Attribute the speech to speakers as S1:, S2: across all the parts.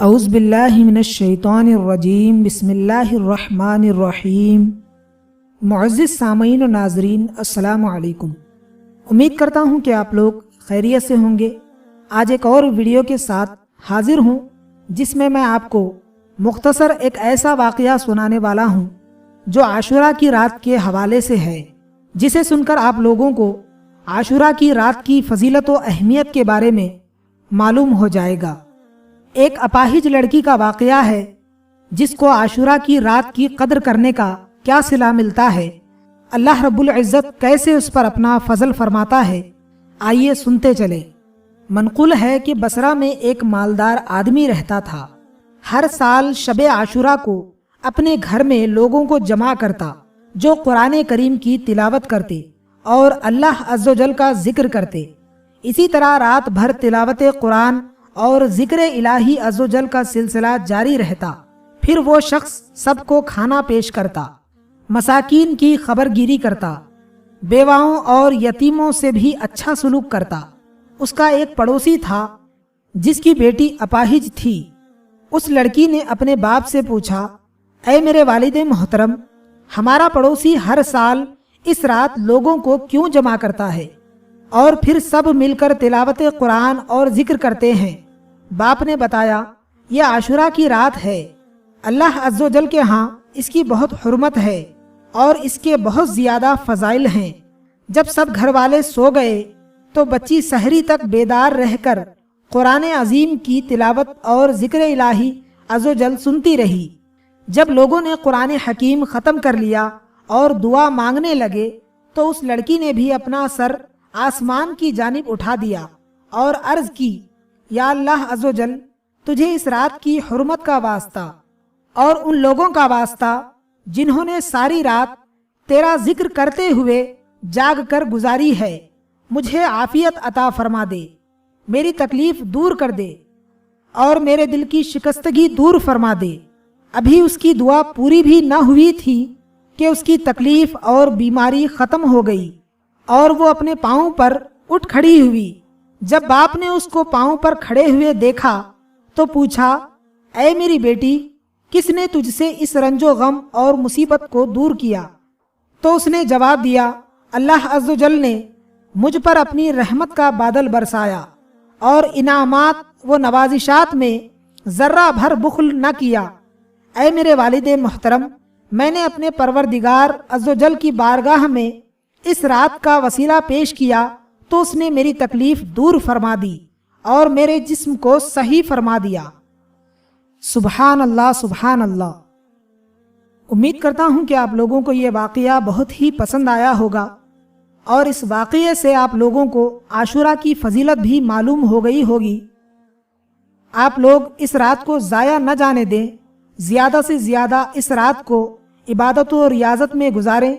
S1: اعوذ باللہ من الشیطان الرجیم بسم اللہ الرحمن الرحیم۔ معزز سامعین و ناظرین السلام علیکم۔ امید کرتا ہوں کہ آپ لوگ خیریت سے ہوں گے۔ آج ایک اور ویڈیو کے ساتھ حاضر ہوں جس میں آپ کو مختصر ایک ایسا واقعہ سنانے والا ہوں جو عاشوراء کی رات کے حوالے سے ہے، جسے سن کر آپ لوگوں کو عاشوراء کی رات کی فضیلت و اہمیت کے بارے میں معلوم ہو جائے گا۔ ایک اپاہج لڑکی کا واقعہ ہے جس کو عاشوراء کی رات کی قدر کرنے کا کیا صلہ ملتا ہے، اللہ رب العزت کیسے اس پر اپنا فضل فرماتا ہے، آئیے سنتے چلیں۔ منقول ہے کہ بصرہ میں ایک مالدار آدمی رہتا تھا۔ ہر سال شب عاشوراء کو اپنے گھر میں لوگوں کو جمع کرتا جو قرآن کریم کی تلاوت کرتے اور اللہ عز و جل کا ذکر کرتے۔ اسی طرح رات بھر تلاوت قرآن اور ذکر الہی عز و جل کا سلسلہ جاری رہتا۔ پھر وہ شخص سب کو کھانا پیش کرتا، مساکین کی خبر گیری کرتا، بیواؤں اور یتیموں سے بھی اچھا سلوک کرتا۔ اس کا ایک پڑوسی تھا جس کی بیٹی اپاہج تھی۔ اس لڑکی نے اپنے باپ سے پوچھا، اے میرے والد محترم، ہمارا پڑوسی ہر سال اس رات لوگوں کو کیوں جمع کرتا ہے اور پھر سب مل کر تلاوت قرآن اور ذکر کرتے ہیں؟ باپ نے بتایا، یہ عاشوراء کی رات ہے، اللہ عز و جل کے ہاں اس کی بہت حرمت ہے اور اس کے بہت زیادہ فضائل ہیں۔ جب سب گھر والے سو گئے تو بچی سحری تک بیدار رہ کر قرآن عظیم کی تلاوت اور ذکر الہی عز و جل سنتی رہی۔ جب لوگوں نے قرآن حکیم ختم کر لیا اور دعا مانگنے لگے تو اس لڑکی نے بھی اپنا سر آسمان کی جانب اٹھا دیا اور عرض کی، یا اللہ عز و جل، تجھے اس رات کی حرمت کا واسطہ اور ان لوگوں کا واسطہ جنہوں نے ساری رات تیرا ذکر کرتے ہوئے جاگ کر گزاری ہے، مجھے عافیت عطا فرما دے، میری تکلیف دور کر دے اور میرے دل کی شکستگی دور فرما دے۔ ابھی اس کی دعا پوری بھی نہ ہوئی تھی کہ اس کی تکلیف اور بیماری ختم ہو گئی اور وہ اپنے پاؤں پر اٹھ کھڑی ہوئی۔ جب باپ نے اس کو پاؤں پر کھڑے ہوئے دیکھا تو پوچھا، اے میری بیٹی، کس نے تجھ سے اس رنج و غم اور مصیبت کو دور کیا؟ تو اس نے جواب دیا، اللہ عز و جل نے مجھ پر اپنی رحمت کا بادل برسایا اور انعامات و نوازشات میں ذرہ بھر بخل نہ کیا۔ اے میرے والد محترم، میں نے اپنے پروردگار عز و جل کی بارگاہ میں اس رات کا وسیلہ پیش کیا تو اس نے میری تکلیف دور فرما دی اور میرے جسم کو صحیح فرما دیا۔ سبحان اللہ سبحان اللہ۔ امید کرتا ہوں کہ آپ لوگوں کو یہ واقعہ بہت ہی پسند آیا ہوگا اور اس واقعے سے آپ لوگوں کو عاشوراء کی فضیلت بھی معلوم ہو گئی ہوگی۔ آپ لوگ اس رات کو ضائع نہ جانے دیں، زیادہ سے زیادہ اس رات کو عبادت و ریاضت میں گزاریں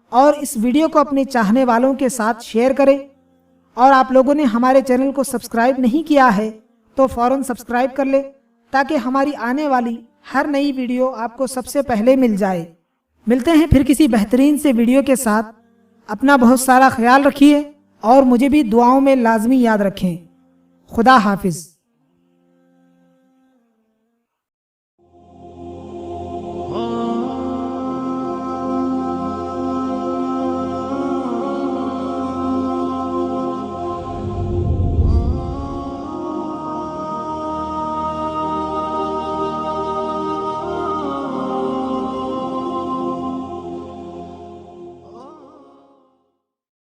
S1: اور اس ویڈیو کو اپنے چاہنے والوں کے ساتھ شیئر کریں۔ اور آپ لوگوں نے ہمارے چینل کو سبسکرائب نہیں کیا ہے تو فوراً سبسکرائب کر لیں تاکہ ہماری آنے والی ہر نئی ویڈیو آپ کو سب سے پہلے مل جائے۔ ملتے ہیں پھر کسی بہترین سے ویڈیو کے ساتھ۔ اپنا بہت سارا خیال رکھیے اور مجھے بھی دعاؤں میں لازمی یاد رکھیں۔ خدا حافظ۔